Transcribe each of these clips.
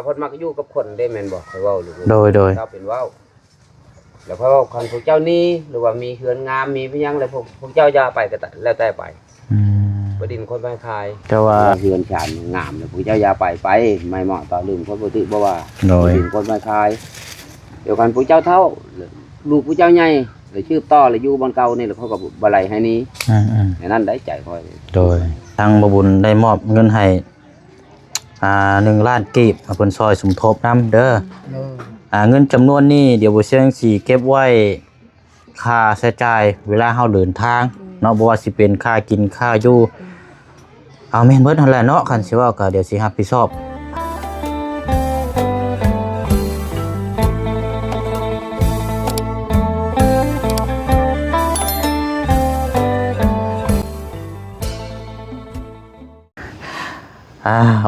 เพิ่นมักอยู่กับคนได้แม่นบ่ค่อยเว้าหรือโดยเจ้าเป็นเว้าแล้วเพราะว่าคันพวกเจ้านี้หรือว่ามีเฮือนงามมีพี่ยังแล้วพวกเจ้าอย่าไปก็แล้วแต่ไปบ่ดินคนไปขายแต่ว่าเฮือนชานงามแล้วพวกเจ้าอย่าไปไม่เหมาะต่อลืมคนบ่ติบ่ว่าดินคนไปขายเดี๋ยวกันพวกเจ้าเฒ่าลูกพวกเจ้าใหญ่แล้วชื่อต่อแล้วอยู่บ้านเก่านี่แล้วเขาก็บ่ไล่ให้นี้ในนั้นได้ใจค่อยโดยทางบ่บุญได้มอบเงินให้1 ล้านกีบมาเพิ่นซอยสมทบนำเด้อเงินจำนวนนี้เดี๋ยวบ่เชียงสิเก็บไว้ค่าใช้จ่ายเวลาเฮาเดินทางเนาะบ่ว่าสิเป็นค่ากินค่าอยู่เอาแม่นเบิดนั่นแหละเนาะคันสิเว้าก็เดี๋ยวสิรับผิดชอบ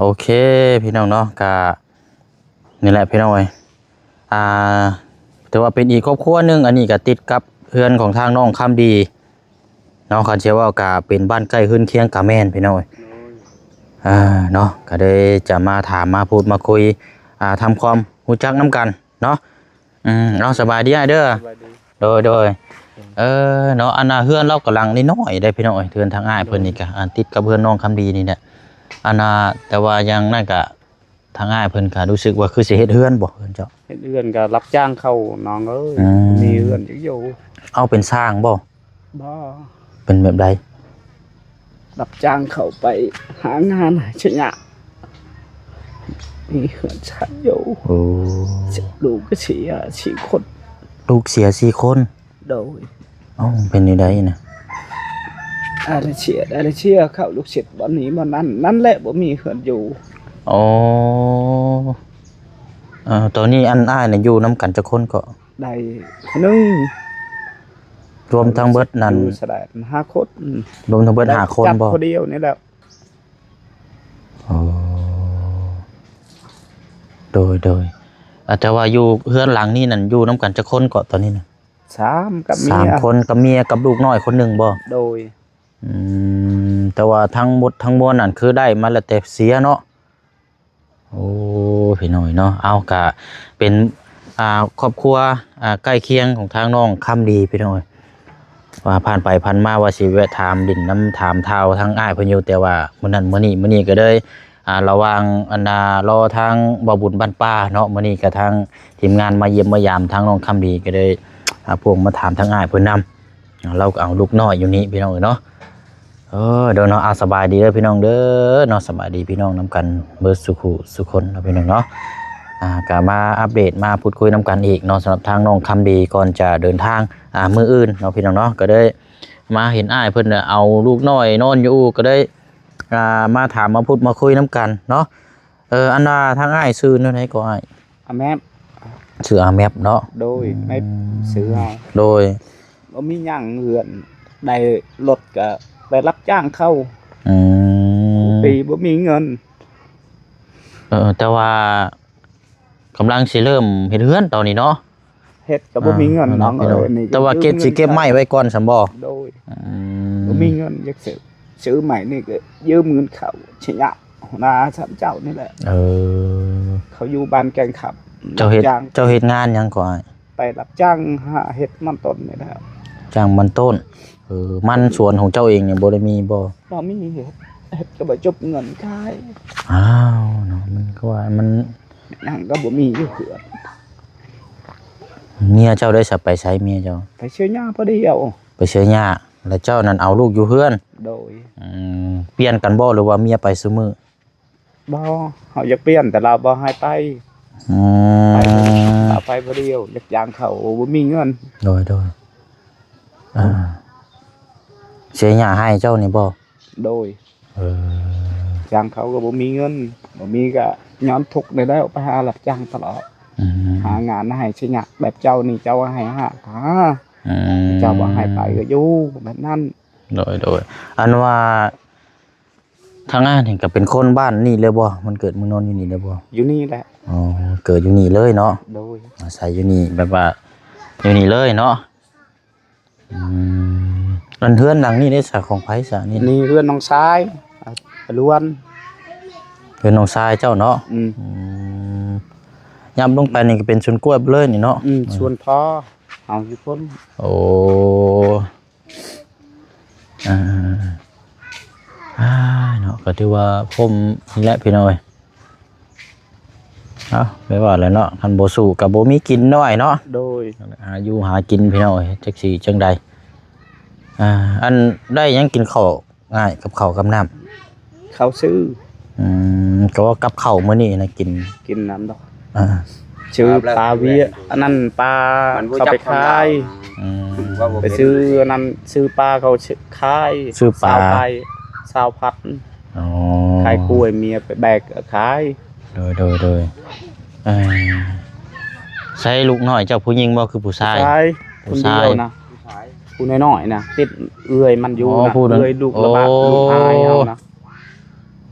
โอเคพี่น้องเนาะก็นี่แหละพี่น้องเอ้ยแต่ว่าเป็นอีกครอบครัวนึงอันนี้ก็ติดกับเพื่อนของทางน้องคำดีเนาะคันเชื่อว่าก็เป็นบ้านใกล้ขึ้นเคียงกับแม่นพี่น้องเอ้ยเนาะก็ได้จะมาถามมาพูดมาคุยทำความรู้จักน้ำกันเนาะเนาะสบายดีเด้อโดยเนาะอันน่ะเพื่อนเรากำลังนิดหน่อยได้พี่น้องเอ้ยเทือนทางอ้ายเพิ่นนี่ก็ติดกับเพื่อนน้องคำดีนี่แหละอันน่ะแต่ว่ายังนั่นก็ทางอ้ายเพิ่นก็รู้สึกว่าคือสิเฮ็ดเฮือนบ่เพิ่นเจ้าเฮ็ดเฮือนก็รับจ้างเข้าน้องเอ้ยมีเฮือนอยู่เอาเป็นสร้างบ่เป็นแบบใดรับจ้างเข้าไปหางานชะยะมีเฮือนชั้นอยู่ลูกก็เสีย4 คนลูกเสีย4 คนโดยเป็นจังได๋นะได้เชียเข้าลูกศิษย์บ่หนีบ่นั่นแหละบ่มีเฮือนอยู่ตอนนี้อันอ้ายน่ะอยู่นำกันจักคนก็ได้1รวมทั้งเบิดนั่นแสดง5 คนรวมทั้งเบิด5 คนบ่จับคนเดียวนี่แหละโดยแต่ว่าอยู่เฮือนหลังนี้นั่นอยู่นำกันจักคนก็ตอนนี้น่ะ3กับเมีย3 คนกับเมียกับลูกน้อยคนนึงบ่โดยแต่ว่าทั้งหมดทั้งมวลนั่นคือได้มาแล้วแต่เสียเนาะโอ้พี่น้อยเนาะเอาก็เป็นครอบครัวใกล้เคียงของทางน้องคำดีพี่น้อยว่าผ่านไปผ่านมาว่าสิแวะถามดินน้ำถามเท้าทางอ้ายเพิ่นอยู่แต่ว่ามื้อนั้นมื้อนี้ก็เลยระหว่างรอทางบ่บุญบ้านป้าเนาะมื้อนี้ก็ทางทีมงานมาเยี่ยมมายามทางน้องคำดีก็เลยพวกมาถามทางอ้ายเพิ่นนำเราก็เอาลูกน้อยอยู่นี่พี่น้องเนาะเดี๋ยวเนาะสบายดีเด้อพี่น้องเด้อเนาะสบายดีพี่น้องนำกันเบิดสุคนเนาะพี่น้องเนาะก็มาอัปเดตมาพูดคุยนำกันอีกเนาะสำหรับทางน้องคำดีก่อนจะเดินทางมื้ออื่นเนาะพี่น้องเนาะก็ได้มาเห็นอ้ายเพิ่นเอาลูกน้อยนอนอยู่ก็ได้มาถามมาพูดมาคุยนำกันเนาะอันน่ะทางอ้ายชื่อนั่นไหนก็อ้ายอาแมปชื่ออาแมปเนาะโดยไม่ซื้อเอาโดยบ่มีหยังเฮือนได้รถก็ไปรับจ้างเข้าปีบ่มีเงินแต่ว่ากำลังสิเริ่มเฮ็ดเฮือนตอนนี้เนาะเฮ็ดก็บ่มีเงินน้องนี่แต่ว่าเก็บไม้ไว้ก่อนซั่นบ่โดยบ่มีเงินอยากซื้อใหม่นี่ก็ยืมเงินเขาชะยะนาสามเจ้านี่แหละเขาอยู่บ้านแกงขับเจ้าเฮ็ดงานหยังก่อนไปรับจ้างเฮ็ดมันต้นนี่แหละจ้างมันต้นมันสวนของเจ้าเองเนี่ยบ่ได้มีบ่มีเฮ็ดก็บ่จบเงินขายเนาะมันก็ว่ามันยังก็บ่มีอยู่เหือเมียเจ้าได้สับไปใช้เมียเจ้าไปเชื่อหญ้าพอดีเอาไปเชื่อหญ้าแล้วเจ้านั้นเอาลูกอยู่เฮือนโดยเปลี่ยนกันบ่หรือว่าเมียไปซุมื้อบ่เฮาอยากเปลี่ยนแต่เราบ่ให้ไปไปพอดีอยากย่างเขาบ่มีเงินโดยเสียหญ้าให้เจ้านี่บ่โดยจ้างเขาก็บ่มีเงินบ่มีก็ย้อนทุกข์ได้แล้วไปหารับจ้างตลอดหางานให้สิหยักแบบเจ้านี่เจ้าให้เจ้าบ่ให้ไปก็อยู่แบบนั้นโดยอันว่าทางงานเห็นก็เป็นคนบ้านนี่เลยบ่มันเกิดมึงนอนอยู่นี่เลยบ่อยู่นี่แหละเกิดอยู่นี่เลยเนาะโดยอาศัยอยู่นี่แบบว่าอยู่นี่เลยเนาะมันเฮือนหลังนี่ได้สาของไผซะนี่เฮือนน้องชายล้วน เป็นน้องชายเจ้าเนาะอืมยามลงไปนี่ก็เป็นสวนกล้วยเลยนี่เนาะชวนพ่อเอาอยู่พุ่นโอ้อ่าเนาะก็ถือว่าผมนี่แหละพี่น้อยเอ้าไม่ว่าแล้วเนาะคันบ่สู้ก็บ่มีกินน้อยเนาะโดยหาอยู่หากินพี่น้อยจักสิจังใดอันได้ยังกินข้าวง่ายกับข้าวกับน้ำเขาซื้อก็ว่ากับข้าวมื้อนี้นะกินน้ำดอกชื่อปลาเวียอันนั้นปลาเขาไปขายไปซื้ออันนั้นซื้อปลาเขาขายซื้อปลาสาวพัดขายกล้วยเมียไปแบกขายโดยใช่ลูกน้อยเจ้าผู้หญิงบ่คือผู้ชายผู้ชายนะผู้น้อยๆนะติดเอื้อยมันอยู่นะเอื้อยดุระบาดลูกชายเฮานะ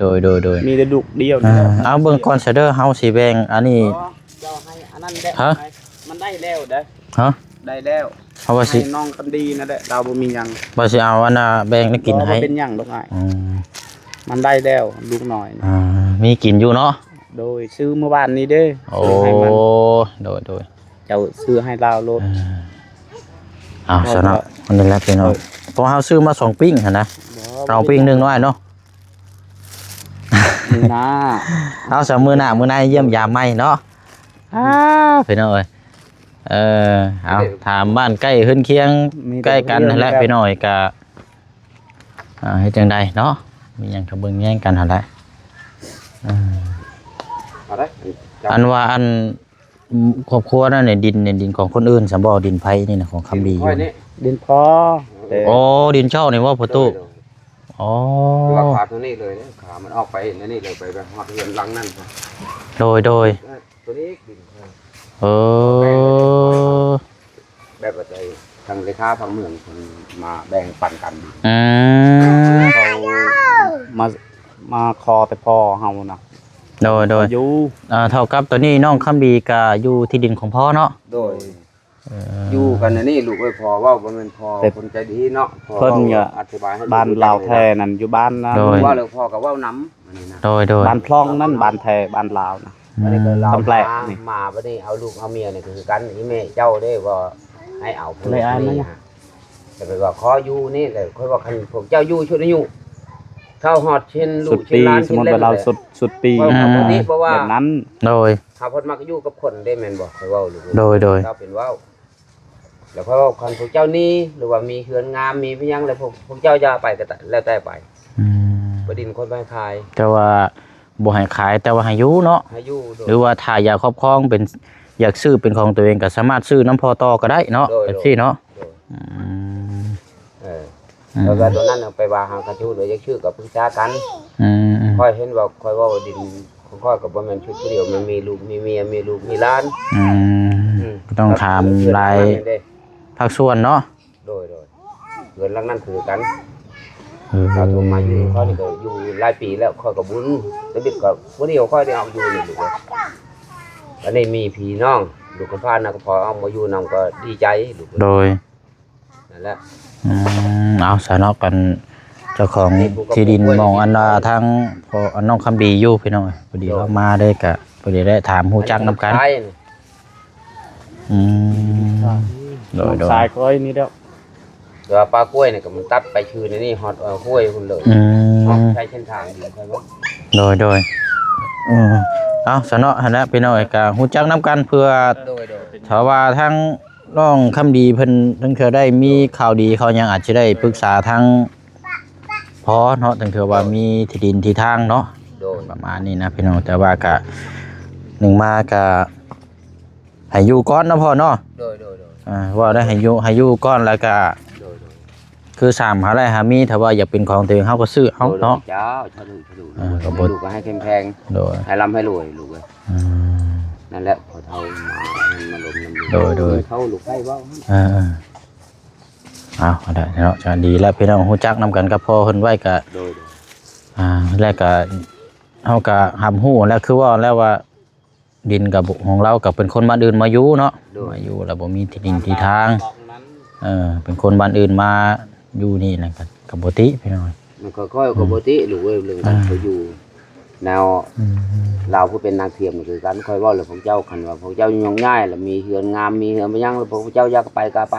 โดยมีแต่ดุเดียวเอาเบิ่งก่อนเซเดอร์เฮาสิแบ่งอันนี้เจ้าให้อันนั้นได้มันได้แล้วเด้ได้แล้วเพราะว่าสิน้องคนดีนะเด้เราบ่มีหยังบ่สิเอาอันน่ะแบ่งให้กินให้เป็นหยังดอกอ้ายมันได้แล้วลูกน้อยมีกินอยู่เนาะโดยซื้อเมื่อวานนี้เด้ซื้อให้มันโดยเจ้าซื้อให้เราโลดซะเนาะมันนี่แหละพี่น้องเพราะเฮาซื้อมา2ปิ้งหั่นนะเราปิ้งนึงน้อยเนาะมื้อหน้าเอาซะมื้อหน้าเยี่ยมยามใหม่เนาะพี่น้องเอ้ยเอาถามบ้านใกล้เฮือนเคียงใกล้กันนั่นแหละพี่น้อยก็เฮ็ดจังไดเนาะมีหยังก็เบิ่งแย่งกันหั่นแหละอันว่าอันครอบครัวนั่นเนี่ยดินของคนอื่นสำบ่ดินไผนี่นะของคำดีอยู่ดินพ่อโอ้ดินเช่านี่ว่าประตูอ๋อว่าขาตัวนี้เลยขามันออกไปนี่เลยไปฮอดเรือนหลังนั่นโดยตัวนี้ดินแบบว่าใจทางเลขาทางเมืองมาแบ่งปันกันเขามาคอแต่พ่อเฮานะโดยอยู่เท่ากับตัวนี้น้องคำดีก็อยู่ที่ดินของพ่อเนาะโดยอยู่กันนี่ลูกไว้พอว่าบ่แม่นพอคนใจดีเนาะเพิ่นก็อธิบายให้บ้านลาวแท้นั่นอยู่บ้านนะว่าเลยพ่อก็เว้านำอันนี้นะโดยบ้านพลองนั่นบ้านแท้บ้านลาวนะอันนี้ก็ลาวแปลกนี่มาบัดนี้เอาลูกเอาเมียนี่คือกันอีแม่เจ้าได้ว่าให้เอาผู้นี้แต่ไปว่าขออยู่นี่แต่ค่อยว่าคันพวกเจ้าอยู่ชุดอายุเท่าฮอดเช่นลูกเช่นหลานสมมุติว่าเราสุดปีแบบนั้นโดยถ้าเพิ่นมักอยู่กับคนได้แม่นบ่ค่อยเว้าลูกโดยเจ้าเป็นเว้าแล้วค่อยว่าคันพวกเจ้านี้หรือว่ามีเฮือนงามมีพี่ยังแล้วพวกเจ้าอย่าไปก็แล้วแต่ไปบ่ดินคนไปขายแต่ว่าบ่ให้ขายแต่ว่าให้อยู่เนาะให้อยู่หรือว่าถ้าอยากครอบครองเป็นอยากซื้อเป็นของตัวเองก็สามารถซื้อน้ำพอต่อก็ได้เนาะแบบนี้เนาะแล้วก็ตัวนั้นไปว่าหางกระชูหรือยังชื่อกับปรึกษากันค่อยเห็นว่าค่อยว่าดินของค่อยกับบ่แม่นชุดเดียวมันมีลูกมีเมียมีลูกมีหลานต้องถามรายภาคส่วนเนาะโดยเงินหลังนั้นคือกันเราถูกมาอยู่ค่อยนี่ก็อยู่หลายปีแล้วค่อยก็บุญแล้วบิดก็บ่เดียวค่อยได้เอาอยู่นี่ลูกอันนี้มีพี่น้องลูกกับพ่อนะก็พอเอามาอยู่นำก็ดีใจลูกโดยนั่นแหละเอาสานอกกันเจ้าของที่ดินมองอันทางพอน้องคำดีอยู่พี่น้อยพอดีเรามาได้กะพอดีได้ถามฮู้จักนำกันโดยสายก้อยนี่เด้อเดี๋ยวปลากล้วยเนี่ยก็มันตัดไปชื่อในนี่ฮอดกล้วยคุณเลยใช้เส้นทางอยู่ค่อยว่าโดยเอาสานอหั่นนะพี่น้อยก็ฮู้จักนำกันเพื่อถ้าว่าทางน้องคำดีเพิ่นตั้งเทื่อได้มีข่าวดีเขายังอาจจะได้ปรึกษาทางพอเนาะตั้งเทื่อว่ามีที่ดินที่ทางเนาะประมาณนี้นะพี่น้องแต่ว่าก็หนึ่งมาก็ให้อยู่ก่อนนะพ่อเนาะว่าได้ให้อยู่ก่อนแล้วก็คือ3หาไรหามีถ้าว่าอยากเป็นของตัวเองเฮาก็ซื้อเฮาเนาะเจ้าถ้าดูก็บ่ลูกก็ให้เข้มแข็งให้ร่ำให้รวยลูกเอ้ยนั่นแหละพอเท่ามาลงโดยเขาลูกให้เว้าเอาได้เนาะจะดีแล้วพี่น้องฮู้จักนำกันกับพ่อเพิ่นไว้ก็แล้วก็เฮาก็รับรู้แล้วคือว่าแล้วว่าดินกับของเรากับเป็นคนบ้านอื่นมาอยู่เนาะมาอยู่แล้วบ่มีที่ดินที่ทางเป็นคนบ้านอื่นมาอยู่นี่นะก็บ่ติพี่น้องมันก็ค่อยก็บ่ติลูกเอ้ยเรื่องการเขาอยู่ แนวเราผู้เป็นนางเทียมคือกันค่อยเว้าเลยพวกเจ้าคันว่าพวกเจ้าย่องง่ายแล้วมีเฮือนงามมีเฮือนบ่ยังแล้วพวกเจ้าอยากไปก็ไป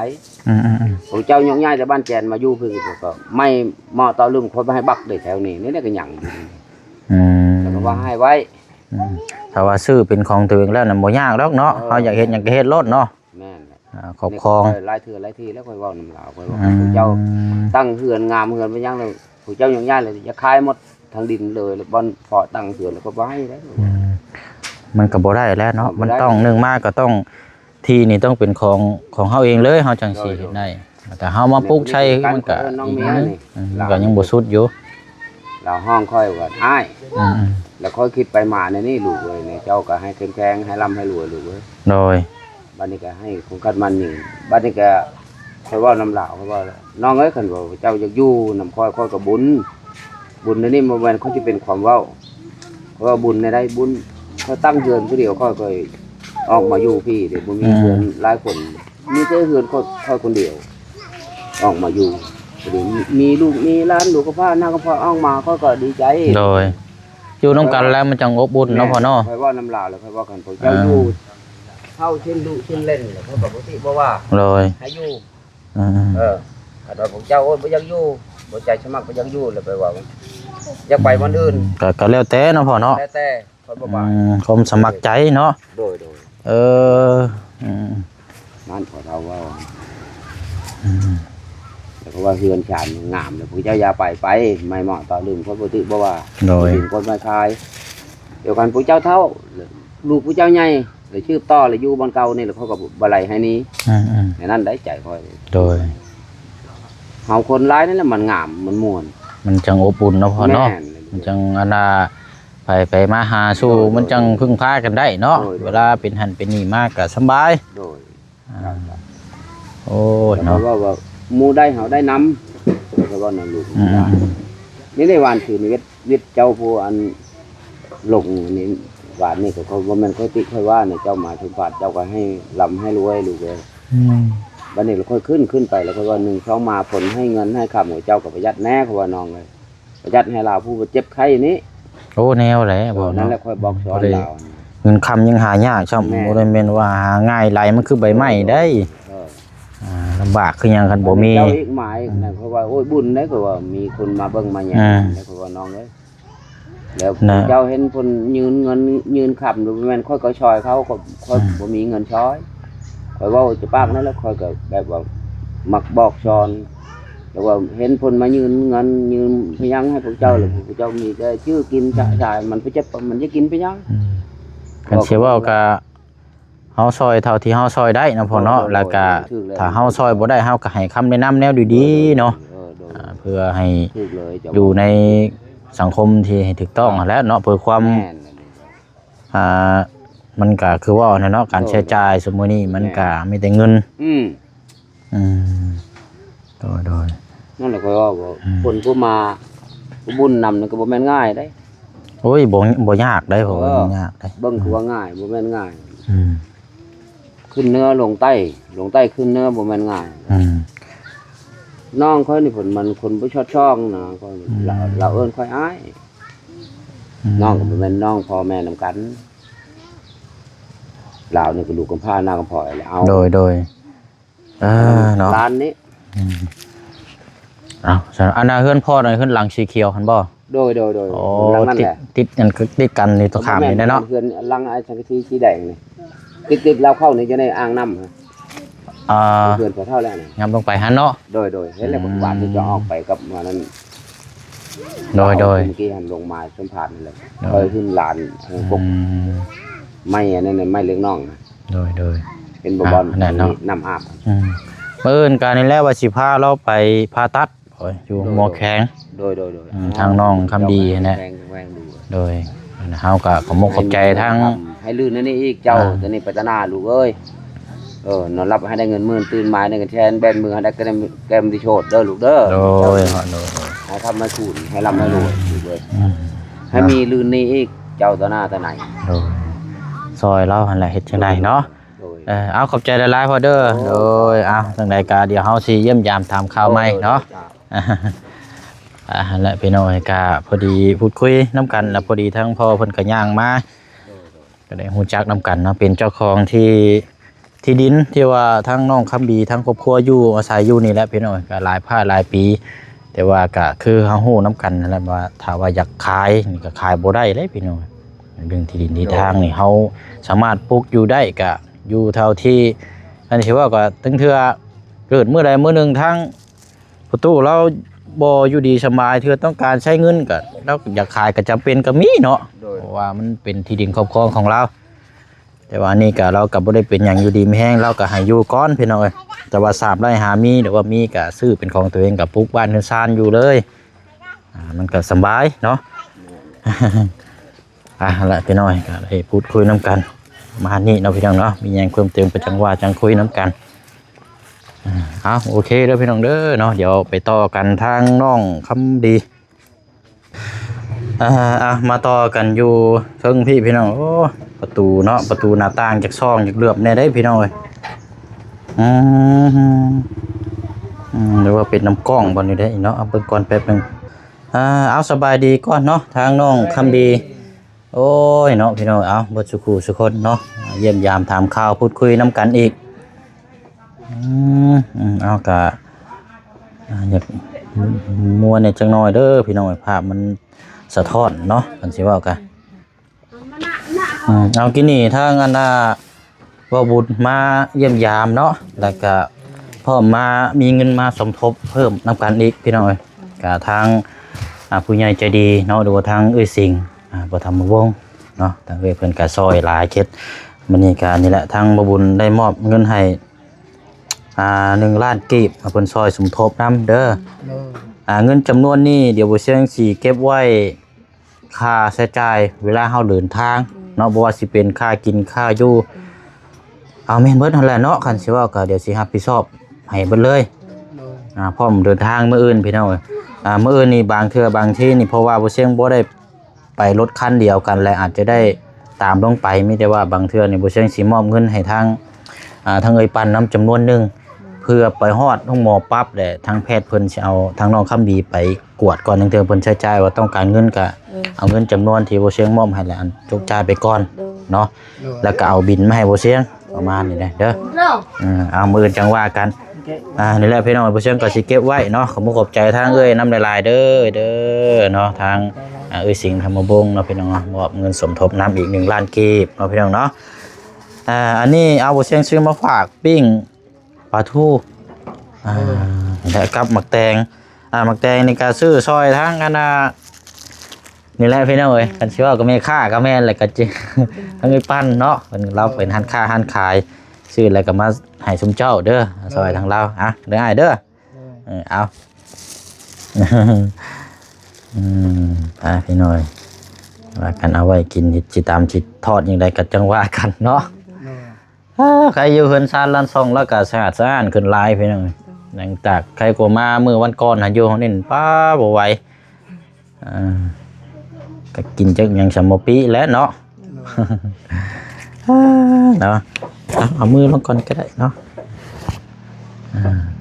พวกเจ้าย่องง่ายแต่บ้านแจนมาอยู่เพิ่นก็ไม่เหมาะต่อเรื่องคนบ่ให้บักได้แถวนี้นี่ก็หยังแล้วก็ว่าให้ไว้ถ้าว่าซื้อเป็นของตัวเองแล้วน่ะบ่ยากดอกเนาะเฮาอยากเฮ็ดหยังก็เฮ็ดรถเนาะแม่นครอบครองหลายเทื่อหลายทีแล้วค่อยเว้านำลาวค่อยว่าพวกเจ้าตั้งเฮือนงามเฮือนบ่ยังแล้วพวกเจ้าย่องง่ายเลยจะขายหมดทางดินเลยแล้วบ่พอตั้งเฮือนแล้วก็บ่ให้แล้วมันก็บ่ได้แล้วเนาะมันต้องนึงมากก็ต้องที่นี่ต้องเป็นของเฮาเองเลยเฮาจังสิเฮ็ดได้แต่เฮามาปลูกใช้มันก็ยังบ่สุดอยู่เราห้องค่อยว่าอ้ายแล้วค่อยคิดไปมาในนี่ลูกเอ้ยเนี่ยเจ้าก็ให้เข้มแข็งให้ร่ำให้รวยลูกเอ้ยโดยบัดนี้ก็ให้คงคัดมันนี่บัดนี้ก็ค่อยเว้านำลาวค่อยว่าน้องเอ้ยคันว่าเจ้าอยากอยู่นำค่อยก็บุญในนี่บ่แม่นเขาสิเป็นความเว้าเพราะว่าบุญในได้บุญเขาตั้งเฮือนผู้เดียวค่อยก็ออกมาอยู่พี่เดี๋ยวบ่มีเฮือนหลายคนมีแต่เฮือนค่อยคนเดียวออกมาอยู่มีลูกมีหลานลูกก็พาหน้าก็พาออกมาก็ดีใจโดยอยู่นำกันแล้วมันจังอบอุ่นเนาะพ่อเนาะค่อยว่าน้ำลาวแล้วค่อยว่ากันพวกเจ้าอยู่เฮาเช่นดุเช่นเล่นแล้วเขาปกติบ่ว่าโดยให้อยู่ถ้าว่าพวกเจ้าโอ้ยบ่อยากอยู่บ่ใจสมัครบ่อยากอยู่แล้วไปว่าอยากไปวันอื่นก็แล้วแต่เนาะพ่อเนาะแล้วแต่คนบ่ว่าความสมัครใจเนาะโดยนั่นพอเราว่าแล้วก็ว่าเฮือนฉานงามแล้วพวกเจ้าอย่าไปไม่เหมาะต่อลืมคนบ่ติบ่ว่าเป็นคนมาคายเดี๋ยวกันพวกเจ้าเฒ่าลูกพวกเจ้าใหญ่เลยชื่อต่อเลยอยู่บ้านเก่านี่แล้วเขาก็บ่ไหลให้นี้ในนั้นได้ใจค่อยโดยเฮาคนร้ายนั่นแหละมันงามมันม่วนมันจังอบอุ่นเนาะพ่อเนาะมันจังอันน่ะไปมาหาสู่มันจังพึ่งพากันได้เนาะเวลาเป็นหันเป็นนี่มากก็สบายโดยโอ้เนาะว่าหมู่ได้เฮาได้นำก็ว่านั่นลูกนี่ในวันคือนี่วิทย์เจ้าผู้อันหลงนี่หวานนี่ก็เขาบ่แม่นค่อยติค่อยว่าเนี่ยเจ้ามาถึงบาดเจ้าก็ให้ร่ำให้รวยลูกเอ้ยบัดนี้เราค่อยขึ้นไปแล้วก็ว่า1 2มาผลให้เงินให้ค่าหมู่เจ้าก็ประหยัดแน่เขาว่าน้องเลยประหยัดให้เราผู้เจ็บไข้นี้โอ้แนวแหละบ่นั่นแหละค่อยบอกสอนเราเงินคำยังหายากช่ำบ่ได้แม่นว่าหาง่ายไหลมันคือใบไม้ได้ลำบากคือหยังคันบ่มีเจ้าอีกหมายนั่นเพราะว่าโอ้ยบุญได้ก็ว่ามีคนมาเบิ่งมาแย่ได้ก็ว่าน้องเอ้ยแล้วเจ้าเห็นคนยืนเงินยืนขับดูแม่นค่อยก็ช่วยเขาก็ค่อยบ่มีเงินช้อยค่อยเว้าจะปากนั้นแล้วค่อยก็แบบว่ามักบอกสอนแล้วว่าเห็นคนมายืนเงินยืนพยังให้พวกเจ้าเลยพวกเจ้ามีแต่ชื่อกินชายมันไปจะมันจะกินพยังคันสิเว้าก็เฮาซอยเท่าที่เฮาซอยได้นะพ่อเนาะแล้วก็ถ้าเฮาซอยบ่ได้เฮาก็ให้คำแนะนำแนวดีๆเนาะเพื่อให้อยู่ในสังคมที่ถูกต้องแล้วเนาะเพื่อความมันก็คือว่าเนาะการใช้จ่ายสมมุตินี้มันก็มีแต่เงินโดยนั่นแหละก็ว่าคนผู้มาผู้บุญนำนี่ก็บ่แม่นง่ายได้โอ้ยบ่ยากได้ผมยากได้เบิ่งคือว่าง่ายบ่แม่นง่ายขึ้นเนื้อลงใต้ขึ้นเนื้อบ่แม่นง่ายน้องค่อยนี่ผลมันคนบ่ชอดช่องนะก็เราเอิ้นค่อยอ้ายน้องก็บ่แม่นน้องพ่อแม่นำกันลาวนี่ก็ลูกกำพร้าหน้ากำพร้อยแล้วเอาโดยเนาะร้านนี้อันน่ะเฮือนพ่อน่ะเฮือนหลังสีเขียวหั่นบ่โดยหลังนั้นแหละติดกันติดกันนี่ตัวข้ามนี่เนาะเฮือนหลังไอ้สังกะสีสีแดงนี่ติดเราเข้านี่จะได้อ่างน้ำเฮือนพอเท่าแล้วนี่งับลงไปหั่นเนาะโดยเห็นแล้วบาดที่จะออกไปกับมานั้นโดยเมื่อกี้หันลงมาสัมผัสนี่แหละเคยขึ้นลานปกไม่อันนั้นไม่เลี้ยงน้องนะโดยเป็นบ่บอลน้ำอาบเมื่ออื่นการนี้แล้วว่าสิพาเราไปผ่าตัดอยู่หมอแข็งโดยทางน้องคำดีนะโดยเฮาก็ขอมกขอบใจทั้งให้ลื่นนั่นนี่อีกเจ้าตอนนี้ปัตนาลูกเอ้ยนอนรับให้ได้เงิน10,000ตื่นมาได้เงินแทนแบนมือให้ได้แกมดิโชดเด้อลูกเด้อโดยให้ทำมาสูนให้ร่ำให้รวยลูกเอ้ยให้มีลื่นนี่อีกเจ้าตาหน้าตาไหนโดยซอยเราหั่นแหละเฮ็ดจังได๋เนาะเอาขอบใจหลายๆพอเด้อโดยเอาจังได๋ก็เดี๋ยวเฮาสิเยี่ยมยามถามข่าวใหม่เนาะ และพี่น้อยก็พอดีพูดคุยน้ำกันแล้วพอดีทั้งพ่อเพิ่นก็ย่างมาก็ได้ฮู้จักน้ำกันเนาะเป็นเจ้าของที่ดินที่ว่าทั้งน้องคำดีทั้งครอบครัวอยู่อาศัยอยู่นี่แหละพี่น้อยก็หลายผ้าหลายปีแต่ว่าก็คือเฮาฮู้น้ำกันนั่นแหละว่าถ้าว่าอยากขายนี่ก็ขายบ่ได้เลยพี่น้อยเรื่องที่ดินที่ทางนี่เฮาสามารถปลูกอยู่ได้ก็อยู่เท่าที่อันนี้ว่าก็ตั้งเทื่อเกิดมื้อใดมื้อหนึงทั้งประตูเราบ่อยู่ดีสบายเทื่อต้องการใช้เงินก็แล้วอยากขายก็จำเป็นก็มีเนาะเพราะว่ามันเป็นที่ดินครอบครองของเราแต่ว่านี่ก็เราก็บ่ได้เป็นหยังอยู่ดีมีแห้งเราก็ให้อยู่ก่อนพี่น้อยแต่ว่า3ไร่หามีหรือว่ามีก็ซื้อเป็นของตัวเองก็ปลูกบ้านเรือนซานอยู่เลยมันก็สบายเนาะ ละพี่น้อยก็ได้พูดคุยน้ำกันมานี่เนาะพี่น้องเนาะมีอย่างเพิ่มเติมไปจังว่าจังคุยน้ำกันเอาโอเคเด้อพี่น้องเด้อเนาะเดี๋ยวไปต่อกันทางน้องคำดีมาต่อกันอยู่เชิงพี่น้องโอ้ประตูเนาะประตูหน้าต่างจากช่องจากเหลือบแน่ได้พี่น้องเลยหรือว่าเป็นน้ำกล้องบนนี้ได้เนาะเอาเบิ่งก่อนแป๊บนึงเอาสบายดีก่อนเนาะทางน้องคำดีโอ้ยเนาะพี่น้องเอาบทสุขุสุคนเนาะเยี่ยมยามถามข่าวพูดคุยน้ำกันอีกเอากะอยากมัวในจังน้อยเด้อพี่น้องภาพมันสะท้อนเนาะกันสิว่ากันเอากินนี่ถ้างานว่าบุญมาเยี่ยมยามเนาะแล้วก็พ่อมามีเงินมาสมทบเพิ่มน้ำกันอีกพี่น้องกับทางผู้ใหญ่ใจดีเนาะดูทางสิงบ่ทำวงเนาะทางเพิ่นก็ซอยหลายเข็ดมื้อนี้ก็นี่แหละทางบ่บุญได้มอบเงินให้1 ล้านกีบเพิ่นซอยสมทบนำเด้อเงินจำนวนนี้เดี๋ยวบ่เสียงสิเก็บไว้ค่าใช้จ่ายเวลาเฮาเดินทางเนาะบ่ว่าสิเป็นค่ากินค่าอยู่เอาแม่นเบิดนั่นแหละเนาะคันสิว่าก็เดี๋ยวสิรับผิดชอบให้เบิดเลยพร้อมเดินทางมื้ออื่นพี่น้องมื้ออื่นนี่บางเทื่อบางที่นี่เพราะว่าบ่เสียงบ่ได้ไปรถคันเดียวกันและอาจจะได้ตามลงไปมีแต่ว่าบางเทื่อนี่บ่เสียงสิมอบเงินให้ทางปันน้ำจำนวนนึงเพื่อไปฮอดห้องหมอปั๊บแหละทางแพทย์เพิ่นสิเอาทางน้องคำดีไปกวดก่อนเทื่อเพิ่นใช้จ่ายว่าต้องการเงินก็เอาเงินจำนวนที่บ่เสียงมอบให้แล้วอันจกจ่ายไปก่อนเนาะแล้วก็เอาบิลมาให้บ่เสียงประมาณนี้เด้อเอามื้ออื่นจังว่ากันนี่แหละพี่น้องบ่เสียงก็สิเก็บไว้เนาะขอบใจทางน้ำหลายๆเด้อเนาะทางสิงห์ธรรมบงเนาะพี่น้องมอบเงินสมทบน้ำอีก1 ล้านกีบเนาะพี่น้องเนาะอันนี้เอาบ่เสียงซื้อมาฝากปิ้งปลาทูแล้วกับหมักแตงหมักแตงนี่ก็ซื้อซอยทางกันนี่แหละพี่น้องเอ้ยคันสิว่าก็แม่ค้าก็แม่นแหละก็จิทั้งไอ้ปั้นเนาะเพิ่นเราเป็นร้านค้าร้านขายซื้ออะไรก็มาให้ซุมเจ้าเด้อซอยทางเราเด้ออ้ายเด้อเอาพี่น้อยว่ากันเอาไว้กินสิตามสิทอดอย่างใดก็จังว่ากันเนาะใครอยู่เฮือนซานลั่นซองแล้วก็สะอาดสะอ้านขึ้นหลายพี่น้องหลังจากใครกลัวมามื้อวันก่อนหาอยู่เฮานี่ป้าบ่ไหวก็กินจักหยังสมปีแล้วเนาะเนาะเอามือลงก่อนก็ได้เนาะ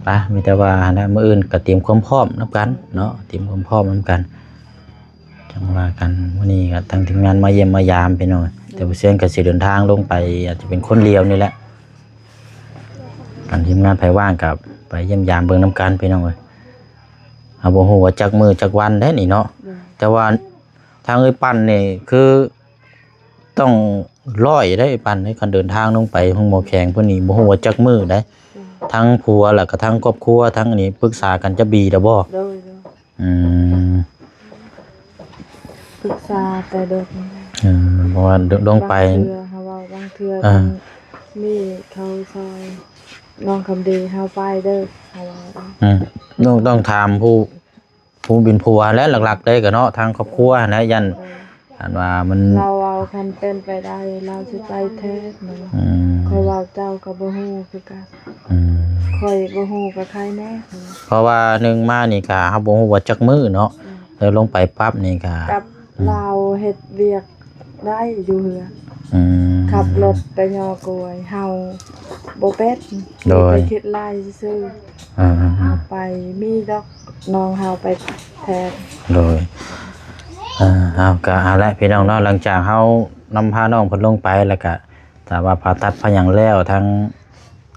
ไปมีแต่ว่านะมื้ออื่นก็เตรียมความพร้อมนำกันเนาะเตรียมความพร้อมนำกันจังว่ากันวันนี้ก็ทางทีมงานมาเยี่ยมมายามไปหน่อยแต่ผู้เชี่ยวก็สิเดินทางลงไปอาจจะเป็นคนเดียวนี่แหละการทีมงานไผว่างกับไปเยี่ยมยามเบิ่งน้ำกันไปหน่อยเอาบ่ฮู้ว่าจักมื้อจักวันได้นี่เนาะแต่ว่าทางปั่นนี่คือต้องร้อยได้ปั่นให้คันเดินทางลงไปห้องหมอแข็งเพิ่นนี่บ่ฮู้ว่าจักมื้อได้ทั้งผัวแล้วก็ทั้งครอบครัวทั้งอันนี้ปรึกษากันจะบีดบ่ปรึกษาแต่เด็กเพราะว่าลงไปบางเทื่อมีเขาซอยน้องคำดีเฮาไปเด้อเฮาต้องถามผู้บินผัวและหลักๆเลยก็เนาะทางครอบครัวนะยันอันว่ามันเราเอาคันเป็นไปได้เราสิไปเทศเนาะค่อยเว้าเจ้าก็บ่ฮู้คือกันค่อยบ่ฮู้กับใครแน่เพราะว่า1มานี่ก็เฮาบ่ฮู้ว่าจักมื้อเนาะแล้วลงไปปั๊บนี่ก็กับเราเฮ็ดเวียกได้อยู่เฮือขับรถไปยอกวยเฮาบ่เป็ดไปคิดไล่ซื่อไปมีดอก น้องเฮาไปแทน โดยเอาก็เอาละพี่น้องเนาะหลังจากเฮานำพาน้องเพิ่นลงไปแล้วก็ถ้าว่าผ่าตัดพะหยังแล้วทั้ง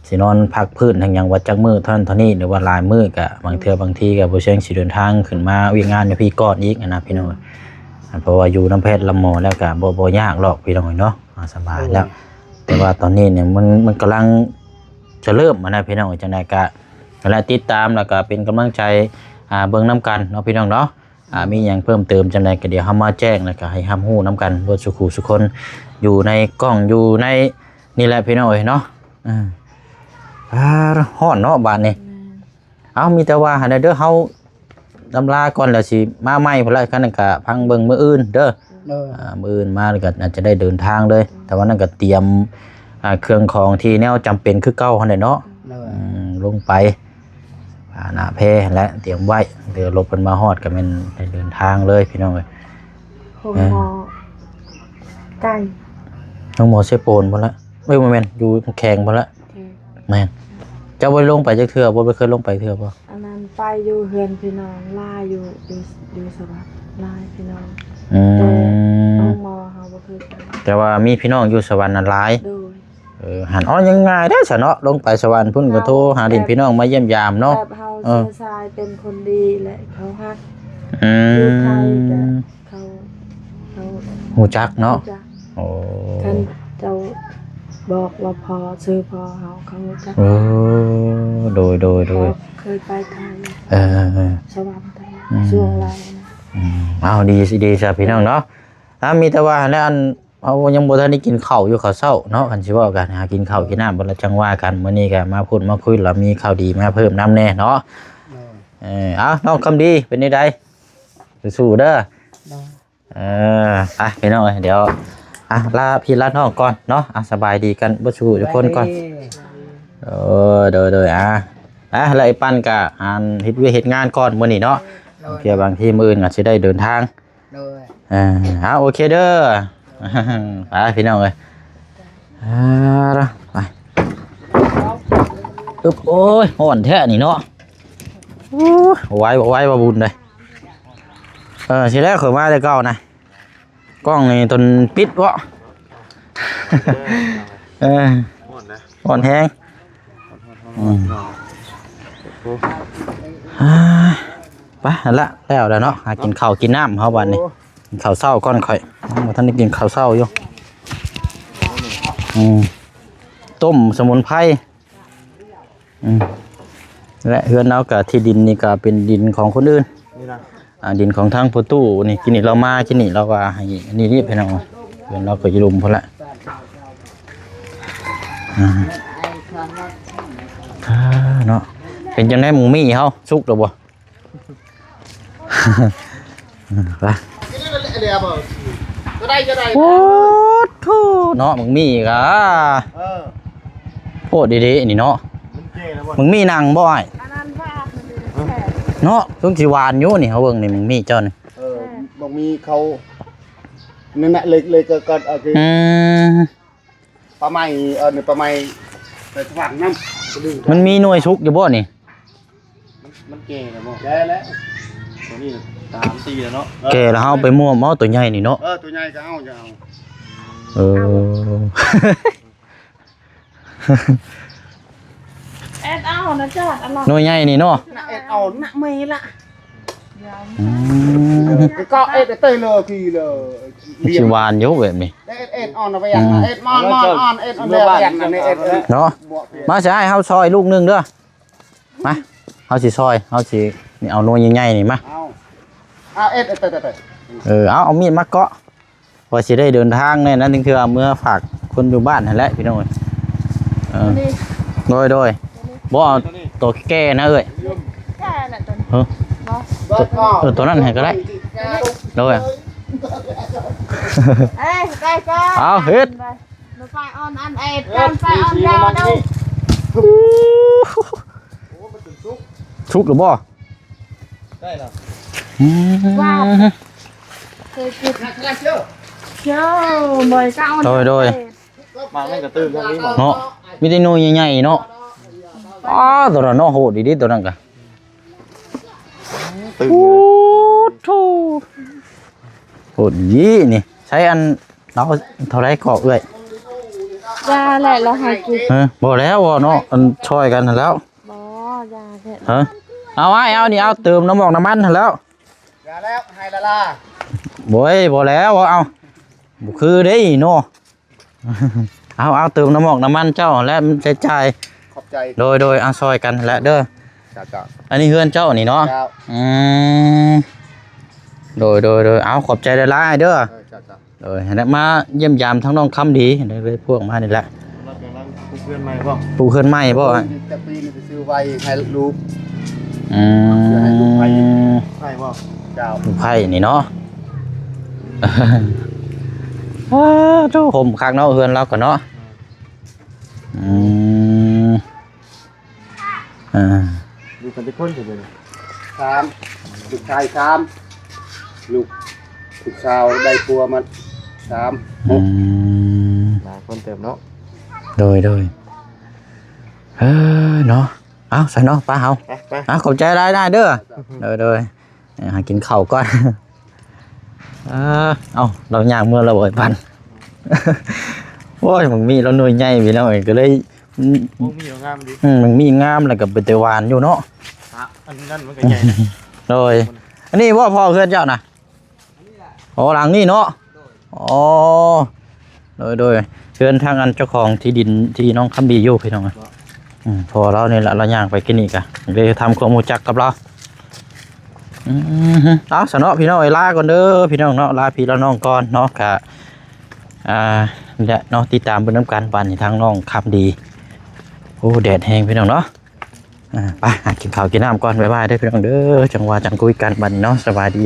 สินอนพักพื้นทั้งหยังว่าจักมื้อเท่านั้นเท่านี้หรือว่าหลายมื้อก็บางเทื่อบางทีก็บ่เชิงสิเดินทางขึ้นมาเวียกงานอยู่พี่ก่อนอีกนะพี่น้องเพราะว่าอยู่น้ำแพทย์ลำหมอแล้วก็บ่ยากหรอกพี่น้องเนาะสบายแล้วแต่ว่าตอนนี้เนี่ยมันกำลังจะเริ่มนะพี่น้องจังได๋ก็และติดตามแล้วก็เป็นกำลังใจเบิ่งนํกันเนาะพี่น้องเนาะมีหยังเพิ่มเติมจังได๋ก็เดี๋ยวเฮามาแจ้งแล้วก็ให้รับรู้นํกันบ่สุขุสุคนอยู่ในกล้องอยู่ในนี่แหละพี่น้องเนาะฮ้อนเนาะบ้านนี้เอามีแต่ว่าหั่นเด้อเฮาลำลาก่อนแล้วสิมาใหม่พุ่นละคั่นก็พังเบิ่งมื้ออื่นเด้อมื้ออื่นมาแล้วก็อาจจะได้เดินทางเลยแต่ว่านั้นก็เตรียมเครื่องของที่แนวจำเป็นคือเก่าหั่นเนาะลงไปหน้าแพและเตรียมไว้เดี๋ยวรถเพิ่นมาฮอดก็แม่นได้เดินทางเลยพี่น้องเอ้ย ผมหมอไก่ น้องหมอเซโปนพุ่นละบ่แม่นอยู่แข็งพุ่นละแม่นเจ้าบ่ลงไปจักเทื่อบ่เคยลงไปเทื่อบ่ อันนั้นไปอยู่เฮือนพี่น้องล่าอยู่สวัสดิ์ล่าพี่น้องน้องหมอเฮาบ่เคยไป แต่ว่ามีพี่น้องอยู่สวรรค์นั้นหลาย โดย หันยังง่ายได้ซะเนาะลงไปสวรรค์พุ่นก็โทรหาดินพี่น้องมาเยี่ยมยามเนาะแบบเฮาเชื้อสายเป็นคนดีแหละเขาฮัก อื อยู่ไทยก็ ม เขา ฮู้จักเนาะ จ้ะ โอ้ ท่านเจ้าบอกว่าพอซื้อพอเขาจัก โดย เขาเคยไปไทยสวรรค์ไทยช่วงไรนะ เอาดีซะพี่น้องเนาะมีแต่ว่าแล้วอันเอายังบ่ทันได้กินข้าวอยู่ข้าวเช้าเนาะคันสิเว้ากันหากินข้าวกินน้ำบ่ละจังว่ากันมื้อนี้ก็มาพูดมาคุยแล้วมีข่าวดีมาเพิ่มนำแน่เนาะเอาน้องคำดีเป็นจังได๋สู้ๆเด้อไปพี่น้องเดี๋ยวลาพี่ลาน้องก่อนเนาะสบายดีกันบ่สู้ทุกคนก่อนโดยแล้วไอ้ปั้นก็เฮ็ดเวียกเฮ็ดงานก่อนมื้อนี้เนาะเพื่อบางทีมื้ออื่นก็สิได้เดินทางโอเคเด้อไปพี่น้องเอ้ยไปโอ้ยฮ้อนแท้นี่เนาะไว้บ่บุญเลยสิแรกเข้ามาแต่เก่านะกล้องนี่ตนปิดบ่ฮ้อนแฮงไปละแล้วเนาะหากินข้าวกินน้ำเฮาบัดนี้กินข้าวเช้าก่อนค่อยบ่ทันได้กินข้าวเช้าอยู่ต้มสมุนไพรและเฮือนเราก็ที่ดินนี่ก็เป็นดินของคนอื่นดินของทางประตูนี่กินนี่เรามากินนี่เราก็ให้นี่รีบให้น้องเฮือนเราก็อยู่ลุมพุ่นละเนาะเป็นจังได๋หมูมี่เฮาสุกแล้วบ่ไปโอ้โธ่เนาะมึงมีอีกโพดดีๆนี่เนาะมึงมีนางบ่อ้ายเนาะเพิ่งสิหวานอยู่นี่เฮาเบิ่งนี่มึงมีเจ้านี่บ่มีเขานั่นแหละเลยก็คือปลาไม้นี่ปลาไม้ไปสวรรค์นำมันมีหน่วยชุกอยู่บ่นี่มันแก่แล้วบ่แก่แล้วตัวนี้3 4แล้วเนาะแก่แล้วเฮาไปม่วมเอาตัวใหญ่นี่เนาะตัวใหญ่ก็เอาจะเอาเอ็ดเอานะจ๊ะอร่อย หน่วยใหญ่นี่เนาะเอ็ดเอาหนักไม่ละก็เอ็ดเตยเลยคือเลยสิหวานอยู่แบบนี้เอ็ดอ่อนเอาไปอย่างเอ็ดมอนเอ็ดอ่อนเดียวอย่างนั้นเอ็ดเนาะมาสิให้เฮาซอยลูกนึงเด้อมาเฮาสิซอยเฮาสินี่เอาหน่วยใหญ่ๆนี่มาเอาเอ็ดเตยเอามีดมาเกาะพอสิได้เดินทางแน่นั้นถึงคือเมื่อฝากคนอยู่บ้านนั่นแหละพี่น้องโดยบ่เอาตัวแก่นะเอ้ยแก่น่ะตัวนั้นให้ก็ได้โดยเอาเฮ็ดไปออนอันเอ็ดกันไปออนยาวดูชุกหรือบ่ได้แล้วว้าวเคยกินเจ้าบ่อยก้าวโดยมาเล่นกระตื้นทางนี้เนาะมีแต่หน่วยใหญ่ๆเนาะตัวนั้นเนาะโหดดีๆตัวนั้นก็ ตึง โอ้โธ่โหดยี่นี่ใช้อันเราเท่าไรเกาะเอ้ย ยาแหละเราหากิน บอกแล้วว่าเนาะอันช่วยกันนั่นแล้ว บ่ยาแหละ ฮะเอาไว้เอานี่เอาเติมน้ำหมอกน้ำมันนั่นแล้ว อย่าแล้วให้ละล่ะ บ่ยบอกแล้วว่าเอาบ่คือเด้เนาะ เอาเติมน้ำหมอกน้ำมันเจ้าและมันใช้จ่าย ขอบใจ โดยเอาซอยกันแหละเด้อ จ้า อันนี้เฮือนเจ้านี่เนาะ เจ้า อืมโดยเอาขอบใจหลายๆเด้อ จ้า โดยให้ได้มาเยี่ยมยามทั้งน้องคำดีได้เลยพวกมานี่แหละ เรากำลังปลูกเพื่อนใหม่ป่ะ ปูเฮือนใหม่บ่ แต่ปีนี้ไปซื้อไว้ให้ลูก อืม ให้ลูกไป ให้ป่ะเจ้า ลูกไผ่นี่เนาะ เจ้าผมคักเนาะเฮือนเราก็เนาะอืมลูกกันจะพ้นถึงเลย3ลูกชาย3ลูกสาวได้ปัวมา3 อืม หลายคนเต็มเนาะ โดยเนาะเอาใส่เนาะป้าเฮา ไป ขอบใจได้เด้อโดยหากินข้าวก่อนเอาเราย่างเมื่อเราบ่อยปัน โอ้ยมึงมีเราหน่วยใหญ่พี่น้องก็เลย โอ้มีงามดิ มึงมีงามแล้วก็เป็นตะวันอยู่เนาะ อันนั้นมันก็ใหญ่นะ โดยอันนี้ว่าพ่อเพื่อนเจ้านะโอ้หลังนี่เนาะอ๋อโดยเชิญทางอันเจ้าของที่ดินที่น้องคำดีอยู่พี่น้องพอเราเนี่ยเราย่างไปกินอีกอะเลยทำความรู้จักกับเราเอาสนอพี่น้องลาก่อนเด้อพี่น้องเนาะลาพี่แล้วน้องก่อนเนาะกะเนี่ยเนาะติดตามเป็นน้ำกันปันทางน้องคำดีโอ้แดดแห้งพี่น้องเนาะไปกินข้าวกินน้ำก่อนบ๊ายบายเด้อพี่น้องเด้อจังหวะจังคุยกันบัดนเนาะสบายดี